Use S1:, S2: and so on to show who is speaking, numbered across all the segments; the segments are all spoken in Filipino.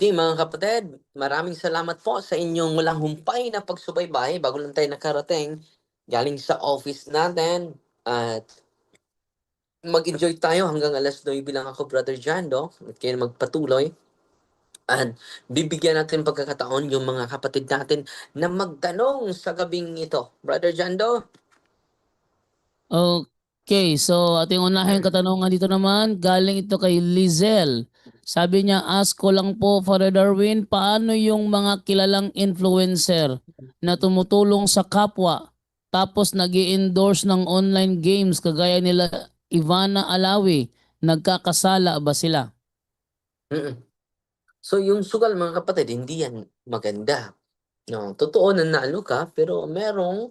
S1: Mga kapatid, maraming salamat po sa inyong walang humpay na pagsubaybay bago lang tayo nakarating galing sa office natin at mag-enjoy tayo hanggang alas 9 lang ako, Brother Jando, at kayo magpatuloy at bibigyan natin pagkakataon yung mga kapatid natin na magtanong sa gabing ito. Brother Jando?
S2: Okay, so ating unahin katanungan dito naman, galing ito kay Lizel. Sabi niya, ask ko lang po, Father Darwin, paano yung mga kilalang influencer na tumutulong sa kapwa tapos nag endorse ng online games kagaya nila Ivana Alawi, nagkakasala ba sila?
S1: Mm. So yung sugal mga kapatid, hindi yan maganda. No, totoo na naalo ka, pero merong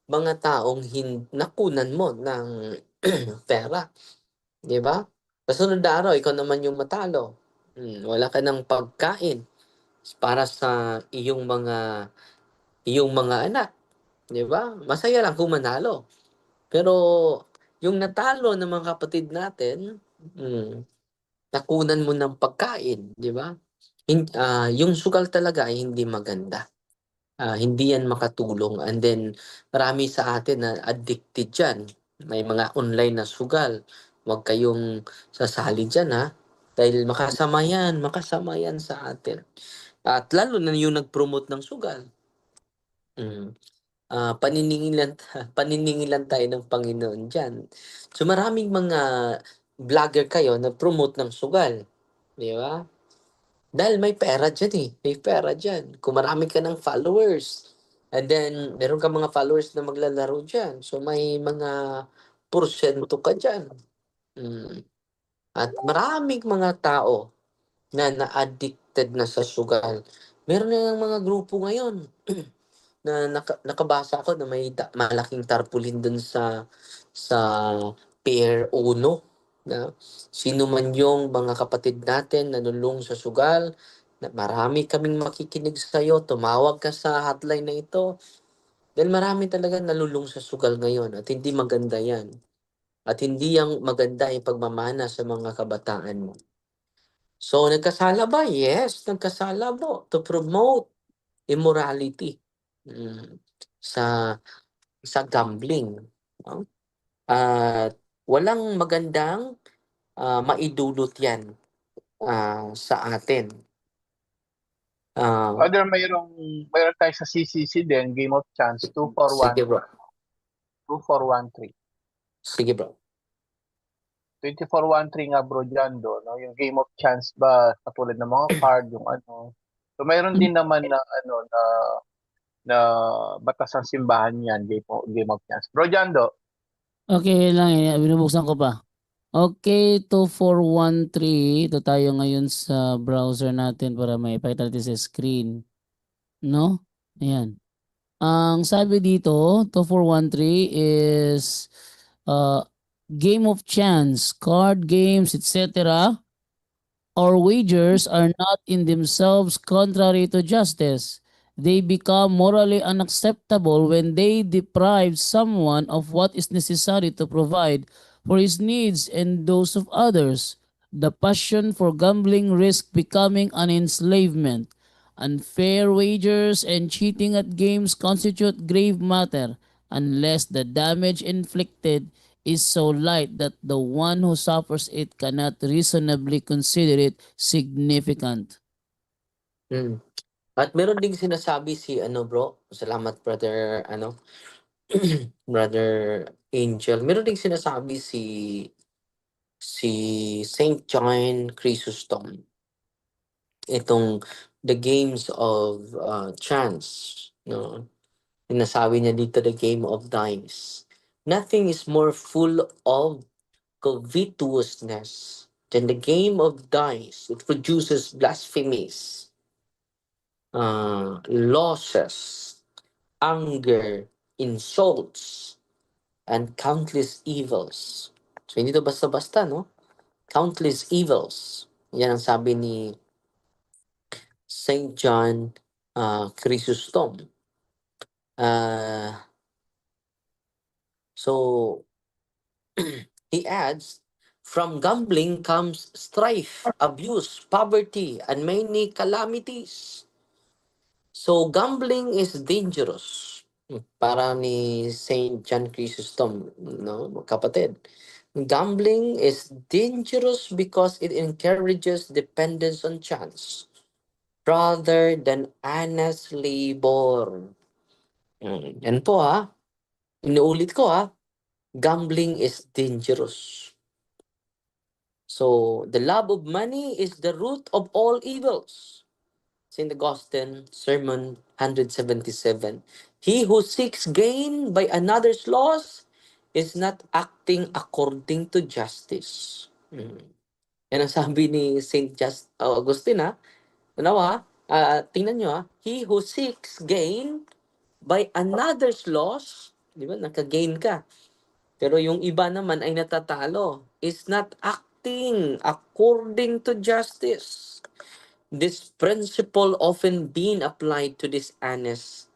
S1: mga taong nakunan mo ng pera, 'di ba? Kasunod na araw, ikaw naman yung matalo. Wala ka ng pagkain para sa iyong mga anak, 'di ba? Masaya lang kung manalo. Pero yung natalo ng mga kapatid natin, nakunan mo ng pagkain, 'di ba? Yung sugal talaga ay hindi maganda. Hindi yan makatulong, and then marami sa atin na addicted diyan. May mga online na sugal. Huwag kayong sasali diyan, ha, dahil makasama yan sa atin. At lalo na yung nag-promote ng sugal. Hmm, paniningilan paniningilan tayo ng Panginoon diyan. So maraming mga vlogger kayo nag-promote ng sugal, 'di ba? Dahil may pera diyan, eh, may pera diyan. Kung marami ka ng followers, and then meron kang mga followers na maglalaro diyan, so may mga porsiyento ka diyan. Hmm, at maraming mga tao na na-addicted na sa sugal. Meron na ngang mga grupo ngayon na nakabasa ako na may malaking tarpaulin dun sa Pier 1 na sino man yung mga kapatid natin na nalulung sa sugal, na marami kaming makikinig sa'yo, tumawag ka sa hotline na ito. Dahil marami talaga nalulung sa sugal ngayon at hindi maganda yan. At hindi yang maganda yung pagmamana sa mga kabataan mo. So, nagkasala ba? Yes, nagkasala po to promote immorality, sa gambling, no? At walang magandang maidulot 'yan sa atin. Ah,
S3: Father, mayroon tayo sa CCC din, Game of Chance,
S1: sige bro.
S3: 2413.
S1: Sige bro.
S3: 2413 nga bro dyan do, no? Yung Game of Chance ba, katulad ng mga card, yung ano. So mayroon din naman na ano na batas ng simbahan yan, Game of Chance. Bro Jando,
S2: Okay lang, binubuksan ko pa. Okay, 2413. Ito tayo ngayon sa browser natin para may ipakita natin sa screen. No? Ayan. Ang sabi dito, 2413 is uh, game of chance, card games, etc. or wagers are not in themselves contrary to justice. They become morally unacceptable when they deprive someone of what is necessary to provide for his needs and those of others. The passion for gambling risks becoming an enslavement. Unfair wagers and cheating at games constitute grave matter unless the damage inflicted is so light that the one who suffers it cannot reasonably consider it significant.
S1: Mm. At meron ding sinasabi si ano bro, salamat brother brother Angel. Meron ding sinasabi si Saint John Chrysostom. Itong the games of chance, no? Sinasabi niya dito, the game of dice. Nothing is more full of covetousness than the game of dice. It produces blasphemies, losses, anger, insults, and countless evils. So, hindi to basta-basta, no? Countless evils. Yan ang sabi ni Saint John Chrysostom. So, he adds, From gambling comes strife, abuse, poverty, and many calamities. So gambling is dangerous. Para ni Saint John Chrysostom, no, kapatid. Gambling is dangerous because it encourages dependence on chance rather than honest labor. Yan po ha. Inuulit ko ha. Gambling is dangerous. So, the love of money is the root of all evils. St. Augustine, Sermon 177. He who seeks gain by another's loss is not acting according to justice. Yan ang sabi ni Augustine ha. Unawa, tingnan nyo ha. He who seeks gain by another's loss, di ba, naka-gain ka. Pero yung iba naman ay natatalo, is not acting according to justice. This principle often being applied to dishonest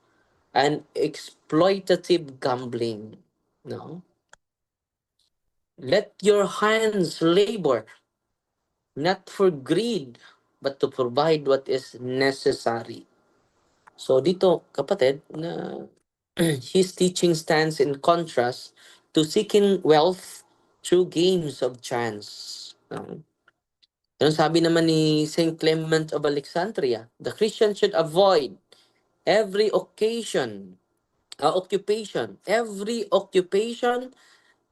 S1: and exploitative gambling. No? Let your hands labor, not for greed, but to provide what is necessary. So dito, kapatid, na his teaching stands in contrast to seeking wealth through games of chance. Yung sabi naman ni Saint Clement of Alexandria, the Christian should avoid every every occupation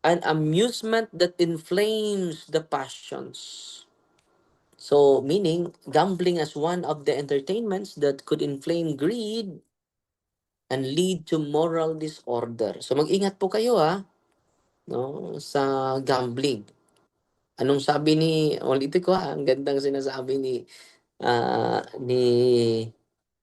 S1: and amusement that inflames the passions. So, meaning, gambling as one of the entertainments that could inflame greed and lead to moral disorder. So, mag-ingat po kayo no, sa gambling. Anong sabi ulitin ko ang gandang sinasabi ni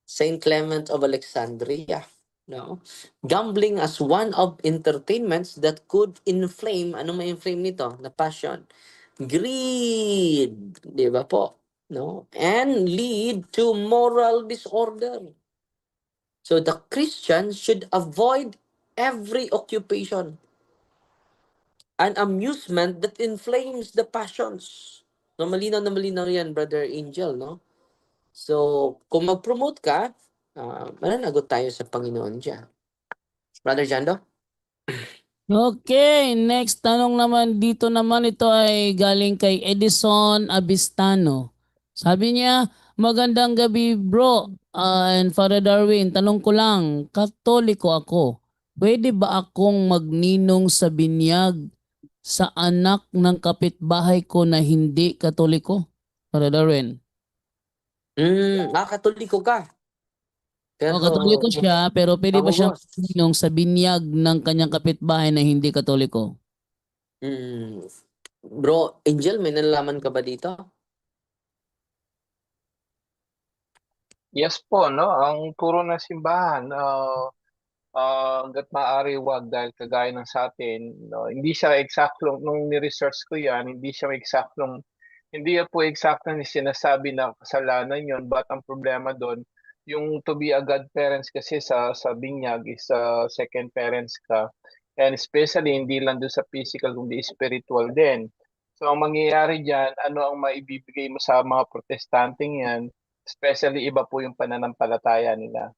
S1: Saint Clement of Alexandria. No? Gambling as one of entertainments that could inflame, ano may inflame nito? Na passion. Greed, di ba po? No? And lead to moral disorder. So the Christian should avoid every occupation and amusement that inflames the passions. So malinaw na malinaw yan, Brother Angel, no? So, kung mag-promote ka, mananagot tayo sa Panginoon dyan. Brother Jando?
S2: Okay, next tanong naman dito naman, ito ay galing kay Edison Abistano. Sabi niya, magandang gabi bro and Father Darwin, tanong ko lang, Katoliko ako. Pwede ba akong magninong sa binyag sa anak ng kapitbahay ko na hindi Katoliko? Father Darwin.
S1: Katoliko ka. Pero,
S2: Katoliko siya, pero pwede ba siyang
S1: boss.
S2: magninong sa binyag ng kanyang kapitbahay na hindi Katoliko?
S1: Bro, Angel, may nalalaman ka ba dito?
S3: Yes po, no? Ang turo ng simbahan, hangga't maaari wag dahil kagaya ng sa atin, no? Hindi siya eksaktong, nung ni-research ko yan, hindi yan po eksaktong sinasabi na kasalanan yon, but ang problema doon, yung to be a godparents kasi sa binyag is second parents ka. And especially, hindi lang doon sa physical, kundi spiritual din. So, ang mangyayari dyan, ano ang maibibigay mo sa mga protestanteng yan, especially iba po yung pananampalataya nila.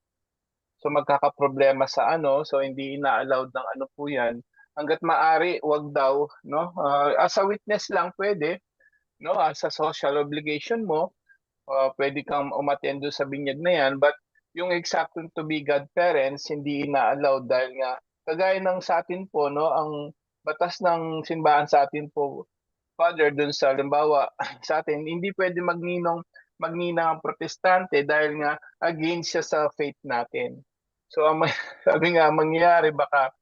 S3: So magkakaproblema sa so hindi ina-allowed ng po 'yan. Hangga't maaari, wag daw, no? As a witness lang pwede, no? As a social obligation mo, pwede kang umattend doon sa binyag na 'yan, but yung exactly to be godparents hindi ina-allowed dahil nga kagaya ng sa atin po, no? Ang batas ng simbahan sa atin po, Father, dun sa halimbawa sa atin, hindi pwede magninang ang protestante dahil nga against siya sa faith natin. So sabi nga mangyayari baka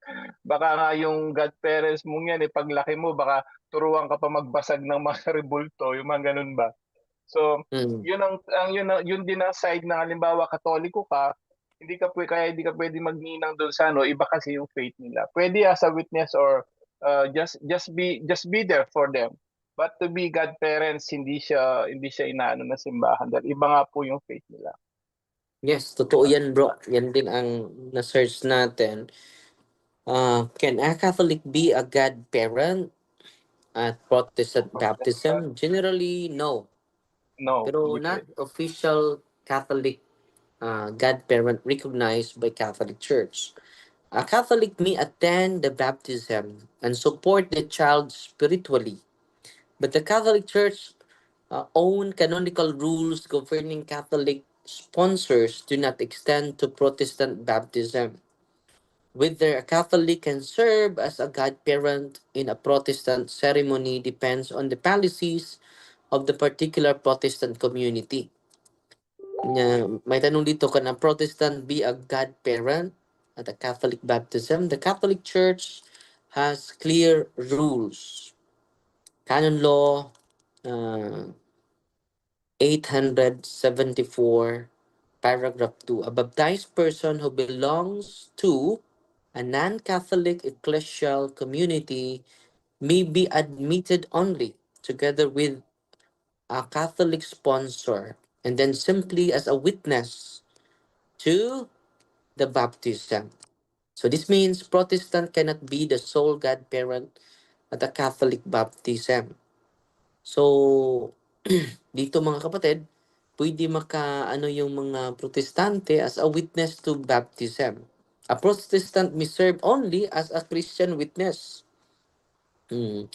S3: nga yung godparents mong yan paglaki mo baka turuan ka pa magbasag ng mga rebulto, yung mga ganun ba. So yun din ang side ng halimbawa Katoliko ka, hindi ka pwede magninang doon sa iba kasi yung faith nila. Pwede as a witness or just be there for them. But to be godparents, hindi siya inaano ng simbahan dahil iba nga po yung faith nila.
S1: Yes, totoo yan, bro. Yan din ang na-search natin. Can a Catholic be a godparent? at Protestant baptism? Generally, no.
S3: No,
S1: Pero
S3: hindi
S1: not
S3: pwede.
S1: official Catholic godparent recognized by Catholic Church. A Catholic may attend the baptism and support the child spiritually, but the Catholic Church own canonical rules governing Catholic sponsors do not extend to Protestant baptism. Whether a Catholic can serve as a godparent in a Protestant ceremony depends on the policies of the particular Protestant community. May tanong dito, can a Protestant be a godparent at a Catholic baptism? The Catholic Church has clear rules. Canon Law uh, 874, paragraph 2. A baptized person who belongs to a non-Catholic ecclesial community may be admitted only together with a Catholic sponsor and then simply as a witness to the baptism. So this means Protestant cannot be the sole godparent at a Catholic baptism. So dito mga kapatid, pwede ano yung mga Protestante as a witness to baptism. A Protestant may serve only as a Christian witness. Hmm.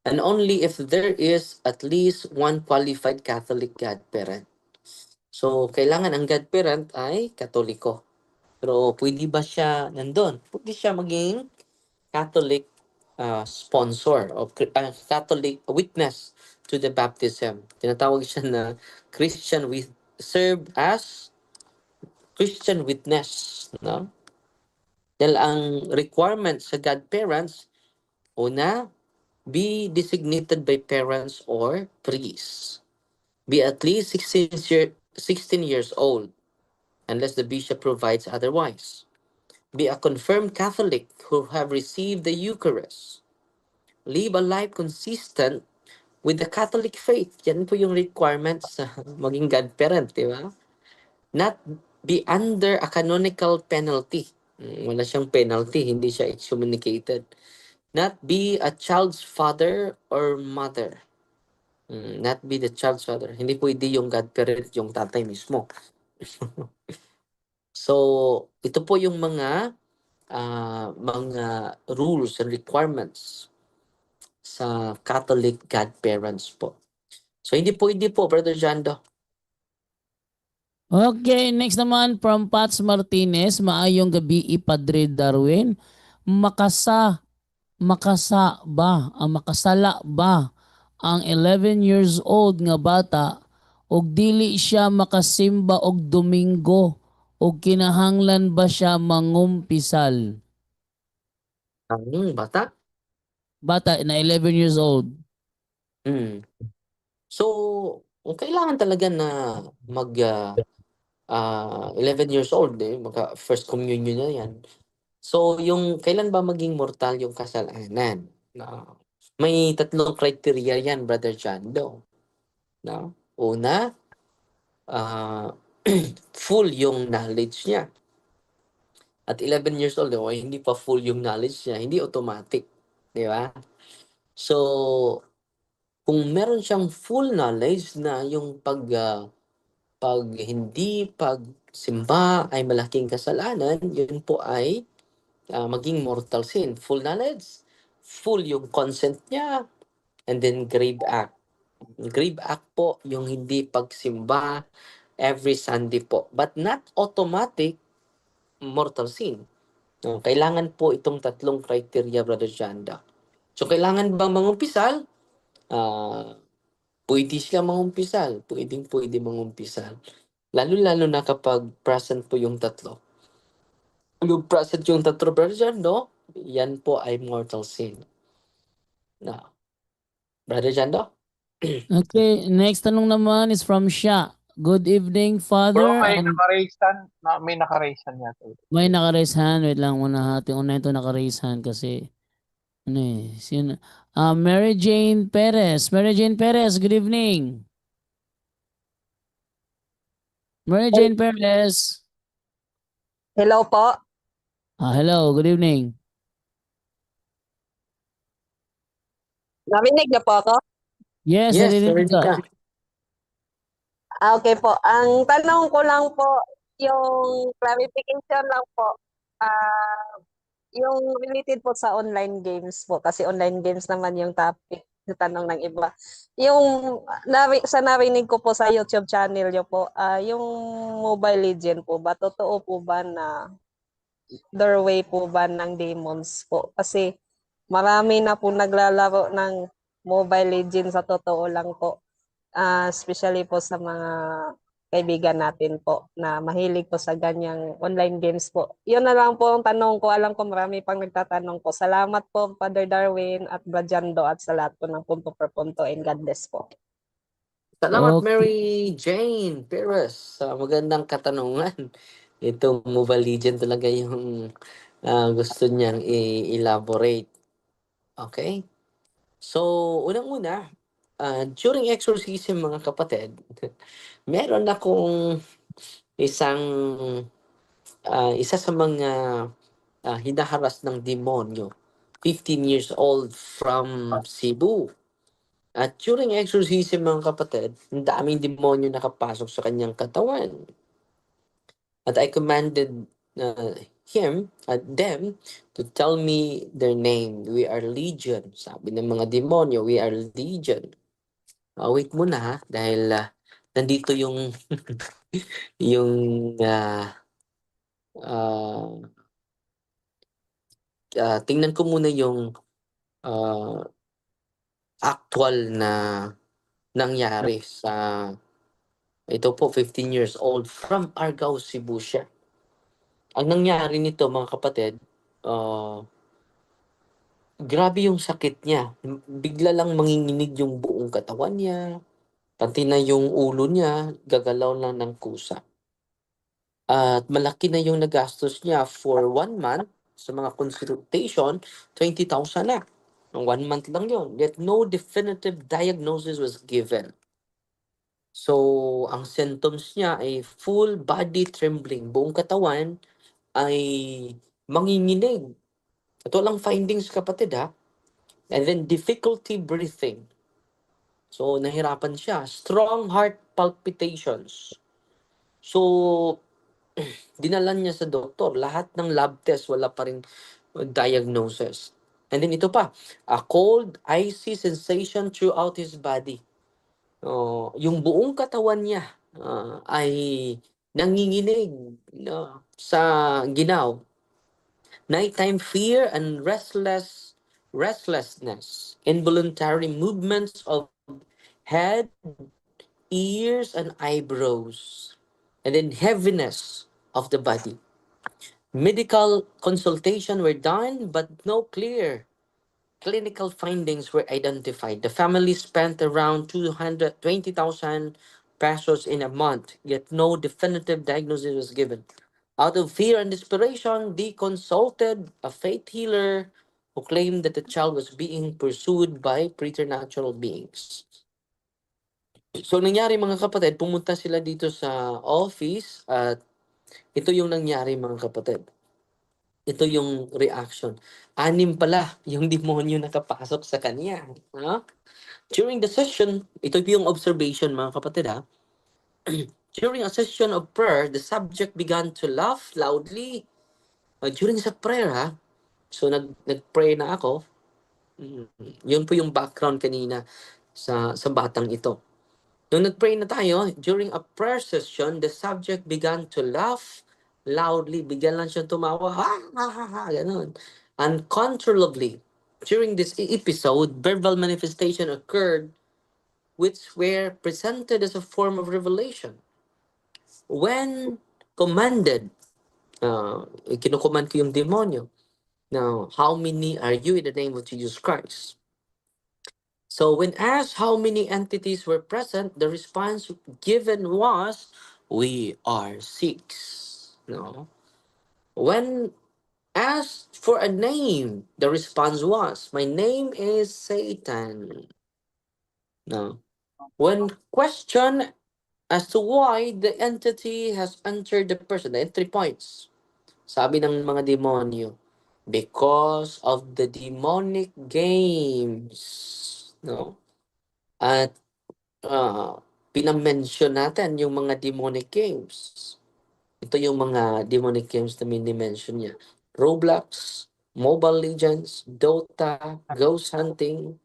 S1: And only if there is at least one qualified Catholic godparent. So, kailangan ang godparent ay Katoliko. Pero pwede ba siya nandun? Pwede siya maging Catholic sponsor o Catholic witness to the baptism. Tinatawag siya na Christian with serve as Christian witness, no? Dahil ang requirement sa godparents, una, be designated by parents or priests. Be at least 16 years old, unless the bishop provides otherwise. Be a confirmed Catholic who have received the Eucharist. Live a life consistent with the Catholic faith. Yan po yung requirements sa maging godparent, di ba? Not be under a canonical penalty. Wala siyang penalty, hindi siya excommunicated. Not be a child's father or mother. Not be the child's father. Hindi pwede yung godparent, yung tatay mismo. So, ito po yung mga rules and requirements sa Catholic godparents po. So, hindi po, Brother Jando.
S2: Okay, next naman from Pats Martinez. Maayong gabi, Padre Darwin. Makasala ba ang 11 years old nga bata og dili siya makasimba og Domingo og kinahanglan ba siya mangumpisal?
S1: Ang bata?
S2: Bata na 11 years old.
S1: Mm. So, kailangan talaga na mag 11 years old maka first communion na yan. So, yung kailan ba maging mortal yung kasalanan? May tatlong criteria yan, Brother Jando. No? Una, ah, full yung knowledge niya. At 11 years old, hindi pa full yung knowledge niya, hindi automatic. Di ba? So, kung meron siyang full knowledge na yung pag pagsimba ay malaking kasalanan, yun po ay maging mortal sin. Full knowledge, full yung consent niya, and then grave act. Grave act po yung hindi pagsimba every Sunday po. But not automatic mortal sin. No, kailangan po itong tatlong criteria, Brother Janda. So, kailangan bang mangumpisal? Pwede siya mangumpisal. Pwede mangumpisal. Lalo-lalo na kapag present po yung tatlo. Yung present yung tatlo, Brother Jando, yan po ay mortal sin. Na, Brother Jando?
S2: Okay, next tanong naman is from Sha. Good evening,
S3: Bro,
S2: Father.
S3: may
S2: And
S3: naka-raise hand yata.
S2: may naka-raise hand. Wait lang muna natin. Unahin ito naka-raise hand kasi ano sino? Mary Jane Perez. Mary Jane Perez, good evening. Mary Jane Perez.
S4: Hello po.
S2: Hello, good evening.
S4: Narinig niyo po ako?
S2: Yes,
S1: Yes,
S2: narinig
S1: narinig
S2: ka.
S1: ka.
S4: Okay po. Ang tanong ko lang po, yung clarification lang po, yung related po sa online games po, kasi online games naman yung topic na tanong ng iba. Yung sa narinig ko po sa YouTube channel niyo po, yung Mobile Legend po ba, totoo po ba na doorway po ba ng demons po? Kasi marami na po naglalaro ng Mobile Legends sa totoo lang po. Especially po sa mga kaibigan natin po na mahilig po sa ganyang online games po. Yun na lang po ang tanong ko. Alam ko marami pang nagtatanong po. Salamat po, Father Darwin at Brajando at sa lahat po ng punto per punto, and God bless po.
S1: Salamat,
S2: Okay.
S1: Mary Jane Perez, sa magandang katanungan. Itong Mobile Legend talaga yung gusto niyang i-elaborate. Okay? So, unang-una, during exorcism, mga kapatid, meron akong isang isa sa mga hinaharas ng demonyo. 15 years old from Cebu. At during exorcism, mga kapatid, ang daming demonyo nakapasok sa kanyang katawan. At I commanded him at them to tell me their name. We are legion. Sabi ng mga demonyo, we are legion. Wait muna ha, dahil nandito yung yung tingnan ko muna yung actual na nangyari sa ito po, 15 years old from Argao, Cebu siya. Ang nangyari nito, mga kapatid, grabe yung sakit niya. Bigla lang manginginig yung buong katawan niya, pati na yung ulo niya, gagalaw lang ng kusa. At malaki na yung nagastos niya for 1 month sa mga consultation, 20,000 na. 1 month lang yun. Yet no definitive diagnosis was given. So, ang symptoms niya ay full body trembling. Buong katawan ay manginginig. Ito lang findings, kapatid, ha? And then difficulty breathing. So, nahirapan siya. Strong heart palpitations. So, dinala niya sa doktor. Lahat ng lab test, wala pa rin diagnosis. And then ito pa, a cold, icy sensation throughout his body. Yung buong katawan niya ay nanginginig sa ginaw. Nighttime fear and restlessness, involuntary movements of head, ears, and eyebrows, and then heaviness of the body. Medical consultation were done, but no clear clinical findings were identified. The family spent around 220,000 pesos in a month, yet no definitive diagnosis was given. Out of fear and desperation, they consulted a faith healer who claimed that the child was being pursued by preternatural beings. So, nangyari, mga kapatid, pumunta sila dito sa office at ito yung nangyari, mga kapatid. Ito yung reaction. 6 pala yung demonyo nakapasok sa kanya. During the session, ito yung observation, mga kapatid, ha? During a session of prayer, the subject began to laugh loudly. During sa prayer, ha? So, nag-pray na ako. Yun po yung background kanina sa batang ito. Nung nag-pray na tayo, during a prayer session, the subject began to laugh loudly. Bigyan lang siya tumawa. Ha, ha, ha, ha, ganun. Uncontrollably. During this episode, verbal manifestation occurred which were presented as a form of revelation. When commanded, kinukommand ko yung demonyo. Now, how many are you in the name of Jesus Christ? So when asked how many entities were present, the response given was, we are 6. No. When asked for a name, the response was, my name is Satan. No. When questioned as to why the entity has entered the person, the entry points, sabi ng mga demonyo, because of the demonic games, no? At pinamention natin yung mga demonic games. Ito yung mga demonic games na mini-mention niya. Roblox, Mobile Legends, Dota, Ghost Hunting.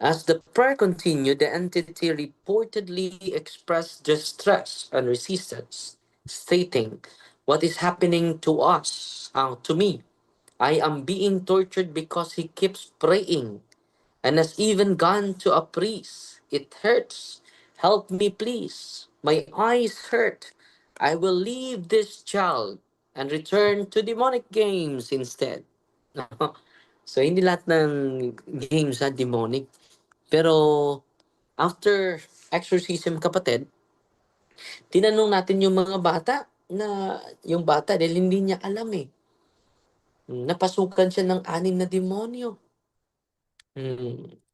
S1: As the prayer continued, the entity reportedly expressed distress and resistance, stating, "What is happening to us, to me? I am being tortured because he keeps praying and has even gone to a priest. It hurts. Help me, please. My eyes hurt. I will leave this child and return to demonic games instead." So, hindi lahat ng games demonic. Pero, after exorcism, kapatid, tinanong natin yung mga bata na yung bata dahil hindi niya alam eh. Napasukan siya ng 6 na demonyo.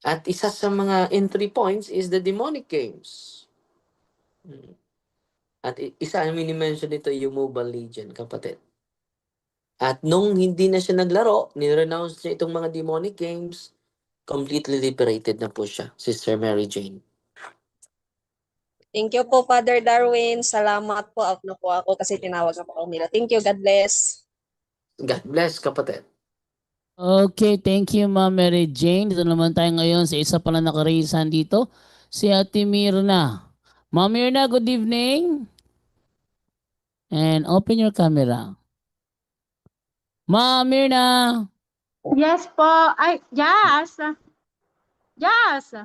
S1: At isa sa mga entry points is the demonic games. At isa ang mini-mention dito yung Mobile Legend, kapatid. At nung hindi na siya naglaro, nirenounce niya itong mga demonic games, completely liberated na po siya, Sister Mary Jane.
S4: Thank you po, Father Darwin. Salamat po. Out na po ako kasi tinawag na po ako nila. Thank you. God bless.
S1: God bless, kapatid.
S2: Okay, thank you Ma'am Mary Jane. Dito naman tayo ngayon sa isa pala nakarisan dito, si Ate Mirna. Ma'am Mirna, good evening. And open your camera. Ma'am Mirna.
S5: Yes po. Ay, yes. Yes.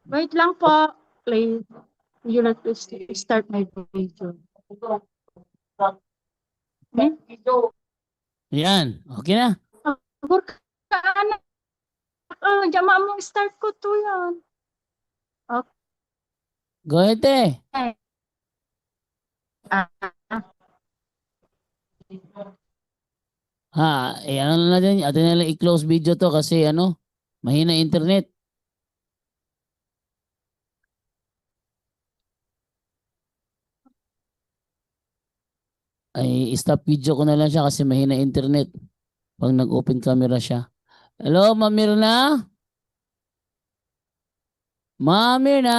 S5: Wait lang po. Please. You like to start my video. Hmm?
S2: Yan, okay na.
S5: Abor ka, anak. Jama mo start ko to yan.
S2: Go ahead eh.
S5: Ah,
S2: Ano na natin, atin na lang i-close video to kasi mahina internet. Ay, stop video ko na lang siya kasi mahina internet pag nag-open camera siya. Hello, Ma'am Mirna? Ma'am Mirna?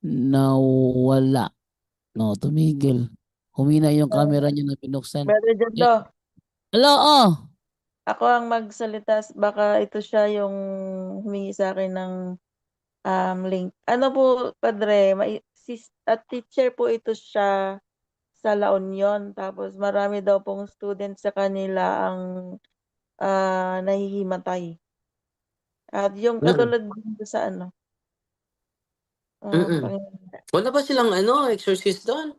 S2: Nawala. No, tumigil. Humina yung camera niya na binuksan.
S6: Brother Jondo,
S2: Hello, oh.
S6: ako ang magsalita. Baka ito siya yung humingi sa akin ng link. Ano po, Padre, at teacher po ito siya sa La Union. Tapos marami daw pong students sa kanila ang nahihimatay. At yung katulad din sa
S1: Wala ba silang exorcist doon?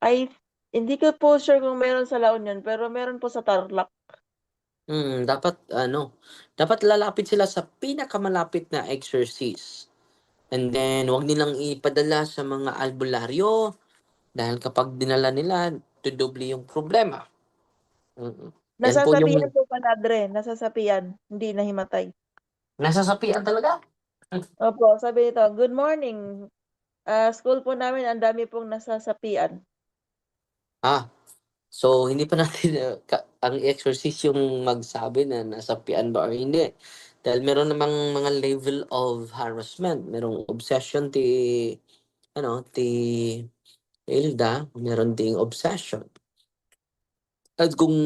S6: ay, hindi ko po sure kung meron sa La Union, pero meron po sa Tarlac.
S1: Dapat lalapit sila sa pinakamalapit na exorcist. And then, wag nilang ipadala sa mga albularyo dahil kapag dinala nila, tudoble yung problema. Yan po yung
S6: Nasasapian po, Padre. Nasasapian. Hindi nahimatay.
S1: nasasapian talaga.
S6: Opo, sabi nito, good morning. School po namin, ang dami pong nasasapian.
S1: So hindi pa natin ang exorcist yung magsabi na nasapian ba or hindi. Dahil meron namang mga level of harassment. Merong obsession ti Hilda, meron ding obsession. At kung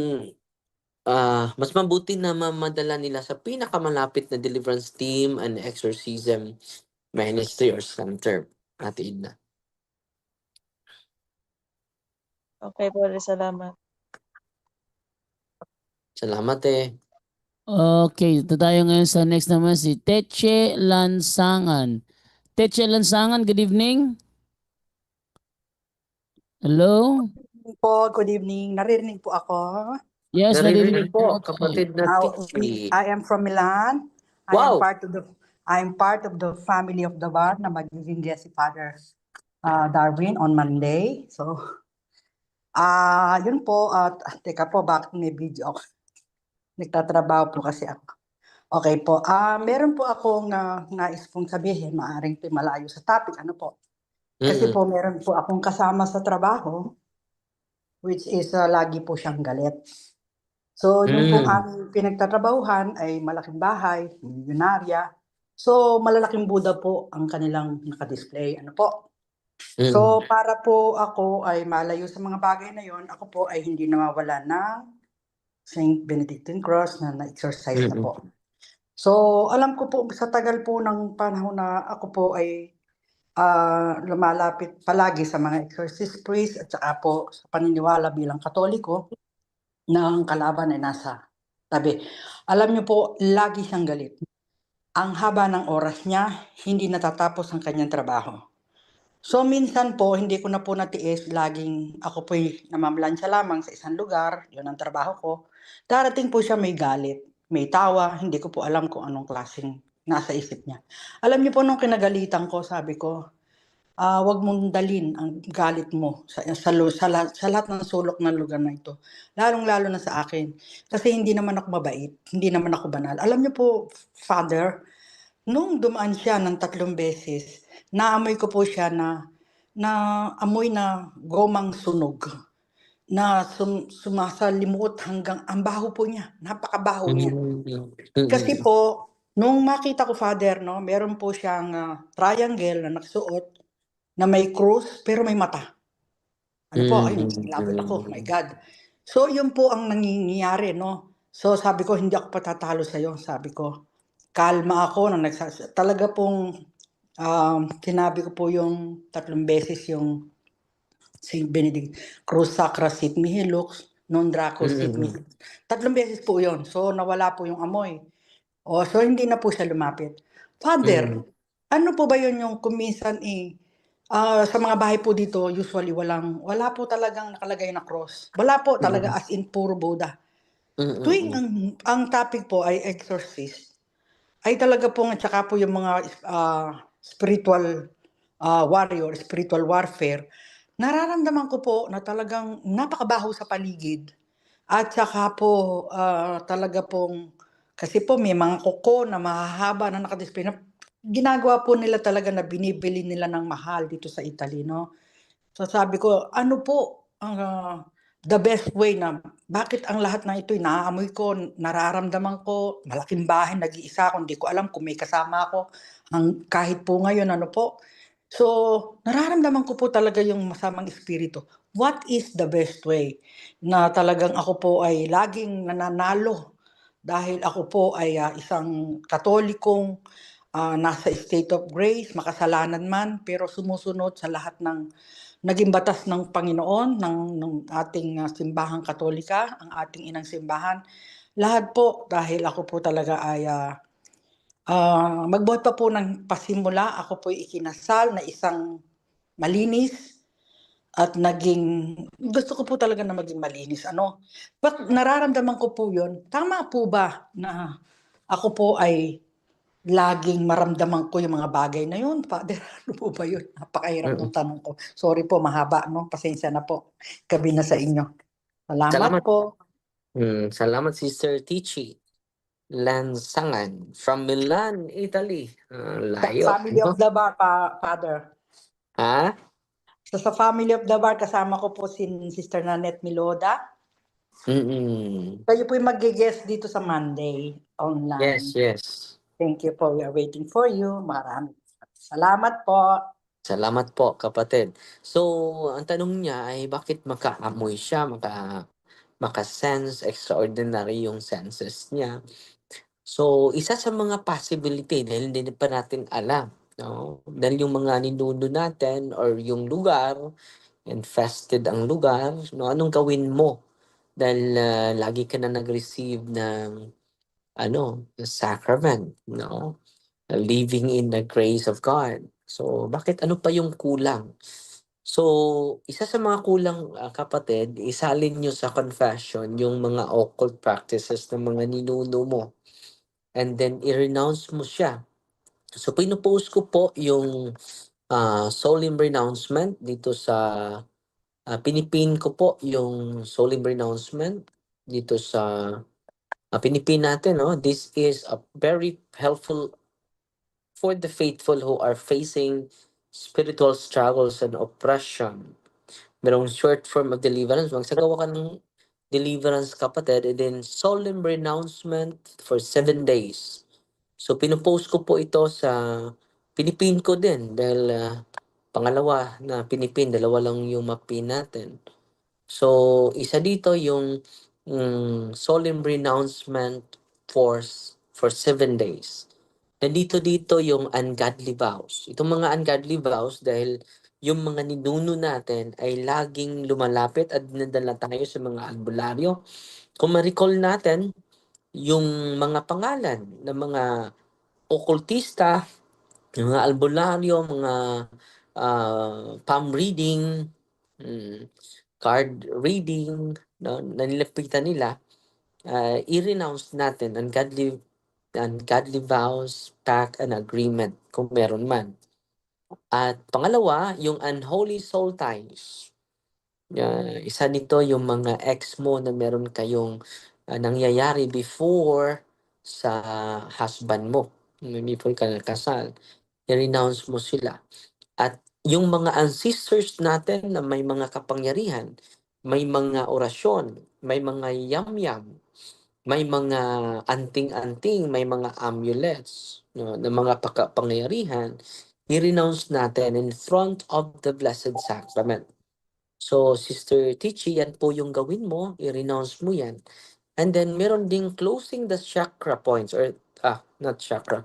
S1: mas mabuti na mamadala nila sa pinakamalapit na deliverance team and exorcism ministry or center, Ate Edna.
S6: Okay po, salamat.
S1: Salamat eh.
S2: Okay, ito tayo ngayon sa next naman si Teche Lansangan. Teche Lansangan, good evening. Hello?
S7: Po, good evening. Naririnig po ako.
S2: Yes,
S1: Naririnig
S2: naririnig
S1: po,
S2: po.
S1: kapatid na Tichi.
S7: I am from Milan.
S1: Wow!
S7: I am part of the family of the bar na magiging guest si Father Darwin on Monday. So, yun po. Teka po, bakit may video ako? Nagtatrabaho po kasi ako. Okay po. Meron po akong nais pong sabihin, maaring malayo sa topic. Ano po? Kasi po meron po akong kasama sa trabaho which is lagi po siyang galit. So, yung pong aming pinagtatrabahuhan ay malaking bahay, milyonarya. So, malalaking Buddha po ang kanilang nakadisplay. Ano po? So, para po ako ay malayo sa mga bagay na yon, ako po ay hindi nawawala ng St. Benedictine Cross na na-exercise na po. So, alam ko po sa tagal po ng panahon na ako po ay lumalapit palagi sa mga exorcist priest at saka po sa paniniwala bilang Katoliko na ang kalaban ay nasa tabi. Alam niyo po, lagi siyang galit. Ang haba ng oras niya, hindi natatapos ang kanyang trabaho. So minsan po, hindi ko na po natiis, laging ako po'y namamlansya lamang sa isang lugar, yun ang trabaho ko. Darating po siya may galit, may tawa, hindi ko po alam kung anong klaseng nasa isip niya. Alam niyo po nung kinagalitan ko, sabi ko, wag mong dalin ang galit mo sa lahat ng sulok ng lugar na ito. Lalong-lalo na sa akin. Kasi hindi naman ako mabait, hindi naman ako banal. Alam niyo po, Father, nung dumaan siya ng 3 beses, naamoy ko po siya na amoy na gomang sunog na sumasalimuot hanggang ang baho po niya. Napakabaho niya. Kasi po, nung makita ko, Father, no, meron po siyang triangle na nakasuot na may cross pero may mata. Ano po, ayun, nilapit ako, my God. So, yun po ang nangyayari, no? So, sabi ko, hindi ako patatalo sa'yo, sabi ko. Kalma ako, talaga pong sinabi ko po yung 3 beses yung St. Benedict, Cruz Sacra Sit Mihi Lux, Non Draco Sit Mihi. 3 beses po yun. So, nawala po yung amoy. So hindi na po siya lumapit. Father, ano po ba yun yung kuminsan sa mga bahay po dito, usually wala po talagang nakalagay na cross. Wala po talaga as in puro Buddha. Tuwing ang topic po ay exorcist, ay talaga po at saka po yung mga spiritual warrior, spiritual warfare, nararamdaman ko po na talagang napakabaho sa paligid. At saka po talaga pong, kasi po may mga kuko na mahahaba na nakadisplay na ginagawa po nila talaga na binibili nila ng mahal dito sa Italy, no? So sabi ko, ano po ang the best way na bakit ang lahat ng ito'y naaamoy ko, nararamdaman ko, malaking bahay, nag-iisa ako, hindi ko alam kung may kasama ako, kahit po ngayon, ano po. So, nararamdaman ko po talaga yung masamang espiritu. What is the best way na talagang ako po ay laging nananalo dahil ako po ay isang Katolikong nasa state of grace, makasalanan man, pero sumusunod sa lahat ng naging batas ng Panginoon, ng ating simbahang Katolika, ang ating inang simbahan. Lahat po dahil ako po talaga ay magbuhat pa po ng pasimula, ako po ikinasal na isang malinis at gusto ko po talaga na maging malinis. But nararamdaman ko po yun, tama po ba na ako po ay laging maramdaman ko yung mga bagay na yun? Father, ano po ba yun? Napakahirap ng tanong ko. Sorry po, mahaba, no? Pasensya na po. Gabi na sa inyo. Salamat po.
S1: Salamat, Sister Tichi Lansangan from Milan, Italy. Layo.
S7: Family of the Bar, Father.
S1: Ha?
S7: So, sa Family of the Bar, kasama ko po si Sister Nanette Miloda. Kayo po yung mag-guest dito sa Monday online.
S1: Yes.
S7: Thank you po. We are waiting for you. Maraming salamat po.
S1: Salamat po, kapatid. So, ang tanong niya ay bakit makaamoy siya, maka-sense, extraordinary yung senses niya. So, isa sa mga possibility dahil hindi pa natin alam, no? Dahil yung mga ninuno natin or yung lugar, infested ang lugar, no? Anong gawin mo? Dahil lagi ka na nag-receive ng sacrament, no? Living in the grace of God. So, bakit ano pa yung kulang? So, isa sa mga kulang, kapatid, isalin nyo sa confession yung mga occult practices ng mga ninuno mo. And then, i-renounce mo siya. So, pinupost ko po yung solemn renouncement dito sa, pinipin ko po yung solemn renouncement dito sa, pinipin natin, no? This is a very helpful for the faithful who are facing spiritual struggles and oppression. merong short form of deliverance. Magsagawa ka ng deliverance, kapatid, and then solemn renouncement for 7 days. So, pinupost ko po ito pinipin ko din dahil pangalawa na pinipin, dalawa lang yung mapin natin. So, isa dito yung solemn renouncement for 7 days. Nandito yung ungodly vows. Itong mga ungodly vows dahil yung mga ninuno natin ay laging lumalapit at dinadala tayo sa mga albularyo. Kung ma-recall natin, yung mga pangalan ng mga okultista, yung mga albularyo, mga palm reading, card reading, no, na nilapitan nila, i-renounce natin ungodly vows, pact, and agreement kung meron man. At pangalawa, yung unholy soul ties. Isa nito yung mga ex mo na meron kayong nangyayari before sa husband mo. Before ka nakasal, i-renounce mo sila. At yung mga ancestors natin na may mga kapangyarihan, may mga orasyon, may mga yam-yam, may mga anting-anting, may mga amulets, no, na mga pangyarihan, i-renounce natin in front of the Blessed Sacrament. So, Sister Tichi, yan po yung gawin mo, i-renounce mo yan. And then, meron ding closing the chakra points, or, not chakra,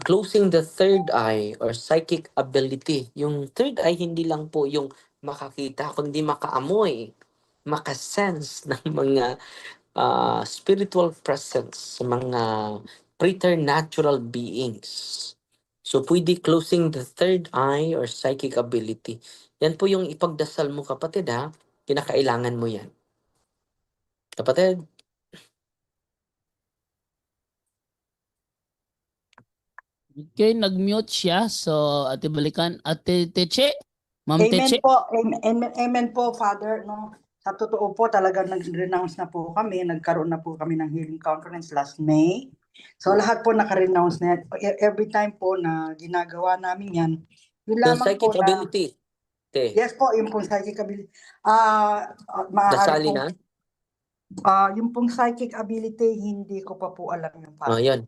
S1: closing the third eye or psychic ability. Yung third eye, hindi lang po yung makakita, kundi makaamoy, makasense ng mga spiritual presence sa mga preternatural beings. So, pwede closing the third eye or psychic ability. Yan po yung ipagdasal mo, kapatid, ha? Kinakailangan mo yan. Kapatid?
S2: Okay, nag-mute siya. So, Ate Balikan, Ate Teche, Ma'am
S7: Amen
S2: Teche.
S7: po. Amen po, Father. No, sa totoo po, talagang nag-renounce na po kami. Nagkaroon na po kami ng healing conference last May. So, lahat po naka-renounce na yan. Every time po na ginagawa namin yan, yun
S1: Yung
S7: lamang
S1: psychic
S7: po na...
S1: ability. Te,
S7: Yes po, yung pong psychic ability. Maaari
S1: dasali
S7: po,
S1: na?
S7: yung pong psychic ability, hindi ko pa po alam yung
S1: Oh, yan.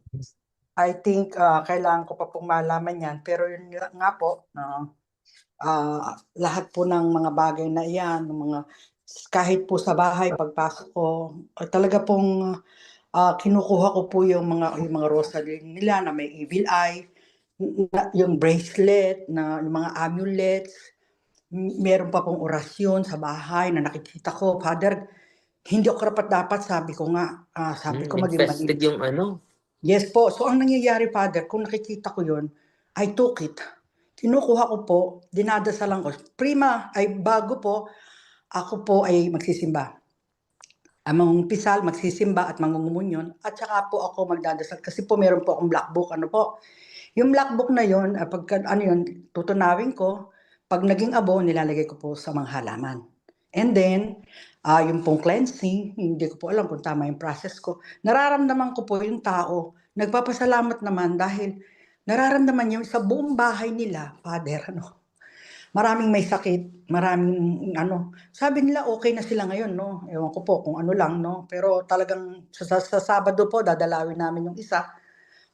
S7: I think kailangan ko pa pong malaman yan. Pero yun nga po, lahat po ng mga bagay na iyan, kahit po sa bahay, pagpasok ko, talaga pong kinukuha ko po yung mga rosary nila na may evil eye, yung bracelet, yung mga amulets, meron pa pong orasyon sa bahay na nakikita ko. Father, hindi ako dapat, sabi ko nga, sabi ko maging
S1: Infested yung ano.
S7: Yes po. So, ang nangyayari, Father, kung nakikita ko yun, I took it. Kinukuha ko po, dinadasalan ko. Bago po, ako po ay magsisimba. Ang mangungumpisal, magsisimba at mangungumunyon. At saka po ako magdadasal. Kasi po meron po akong black book. Ano po? Yung black book na yun, tutunawin ko. Pag naging abo, nilalagay ko po sa mga halaman. And then, yung pong cleansing, hindi ko po alam kung tama yung process ko. Nararamdaman ko po yung tao, nagpapasalamat naman dahil nararamdaman yung sa buong bahay nila, Father, maraming may sakit, maraming sabi nila okay na sila ngayon, no? Ewan ko po kung ano lang, no? Pero talagang sa Sabado po, dadalawin namin yung isa.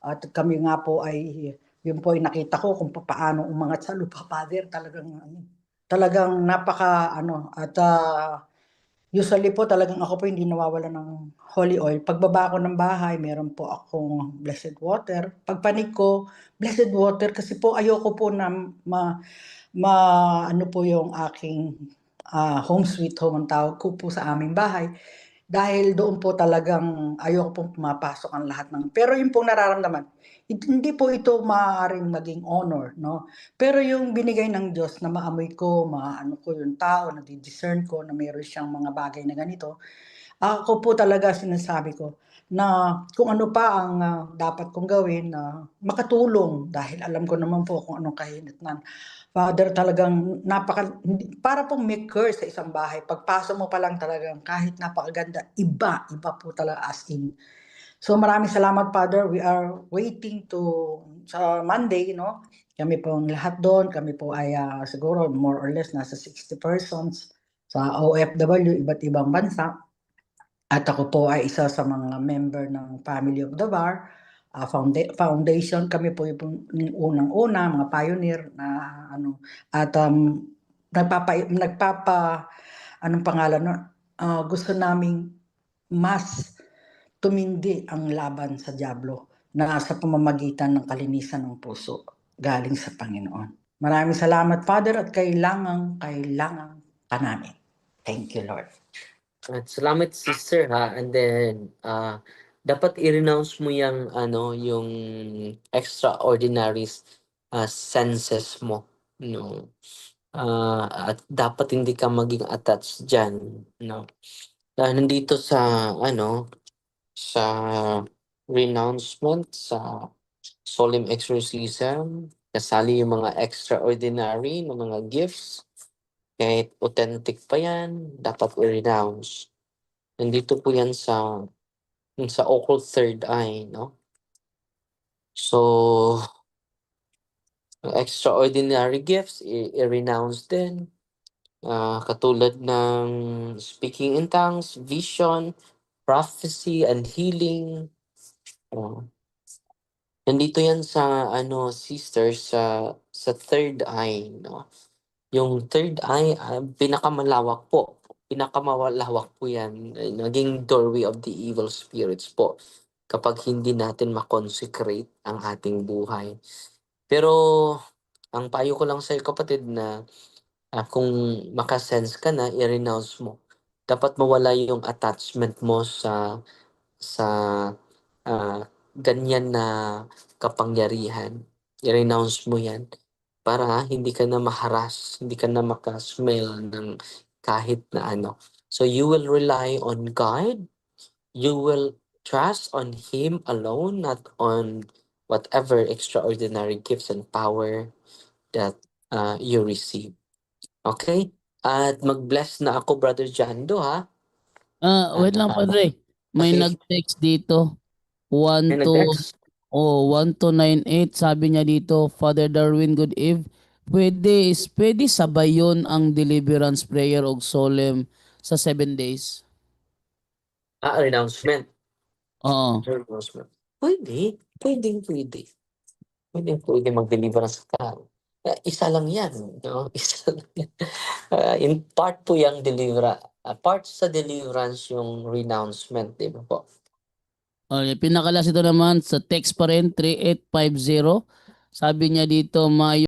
S7: At kami nga po yun po ay nakita ko kung paano umangat sa lupa, Father. Talagang napaka at usually po talagang ako po hindi nawawala ng holy oil. Pagbaba ko ng bahay, meron po akong blessed water. Pagpanik ko, blessed water kasi po ayoko po na po yung aking home sweet home ang tawag ko po sa aming bahay. Dahil doon po talagang ayoko pong pumapasok ang lahat ng... Pero yung pong nararamdaman, hindi po ito maaaring maging honor, no? Pero yung binigay ng Diyos na maamoy ko, ko yung tao, na di-discern ko na mayroon siyang mga bagay na ganito, ako po talaga sinasabi ko na kung ano pa ang dapat kong gawin na makatulong dahil alam ko naman po kung anong kahinatnan. Father, talagang para pong may curse sa isang bahay. Pagpasok mo pa lang talagang kahit napakaganda, iba po talaga as in. So maraming salamat, Father. We are waiting sa Monday, no? Kami po lahat doon, kami po ay siguro more or less nasa 60 persons sa OFW, iba't ibang bansa. At ako po ay isa sa mga member ng Family of the Bar Foundation. Kami po yung unang-una, mga pioneer na ano, at anong pangalan no? Gusto naming mas tumindi ang laban sa dyablo na sa pamamagitan ng kalinisan ng puso galing sa Panginoon. Maraming salamat, Father, at kailangan ka namin. Thank you, Lord.
S1: At salamat, sister, ha. And then, dapat i-renounce mo yung, yung extraordinary senses mo. No? At dapat hindi ka maging attached dyan. No? Dahil nandito sa, sa renouncement, sa solemn exorcism, kasali yung mga extraordinary na mga gifts, kahit authentic pa yan, dapat i-renounce. Nandito po yan sa occult third eye, no? So, extraordinary gifts, i-renounce din. Katulad ng speaking in tongues, vision, prophecy, and healing. Nandito yan sa, sister, sa third eye, no? Yung third eye, pinakamalawak po. Pinakamalawak po yan. Naging doorway of the evil spirits po. Kapag hindi natin makonsecrate ang ating buhay. Pero, ang payo ko lang sa'yo, kapatid, na kung makasense ka na, i-renounce mo. Dapat mawala yung attachment mo sa ganyan na kapangyarihan. I-renounce mo yan para hindi ka na maharas, hindi ka na makasmell ng kahit na ano. So you will rely on God, you will trust on Him alone, not on whatever extraordinary gifts and power that you receive. Okay? At mag-bless na ako, Brother Jando, ha?
S2: Wait lang, Padre. May
S1: Okay.
S2: nag-text dito. 1
S1: May
S2: to
S1: nag-text?
S2: 1298, sabi niya dito, Father Darwin, good eve. Pwede sabay yun ang deliverance prayer o solemn sa 7 days?
S1: Renouncement.
S2: Oo.
S1: Renouncement. Pwede. Pwede mag-deliver ng tao. Isa lang yan. No? Isa lang yan. In part po yung part sa deliverance yung renouncement, di ba po?
S2: Okay, pinakalas ito naman sa text pa rin, 3850. Sabi niya dito,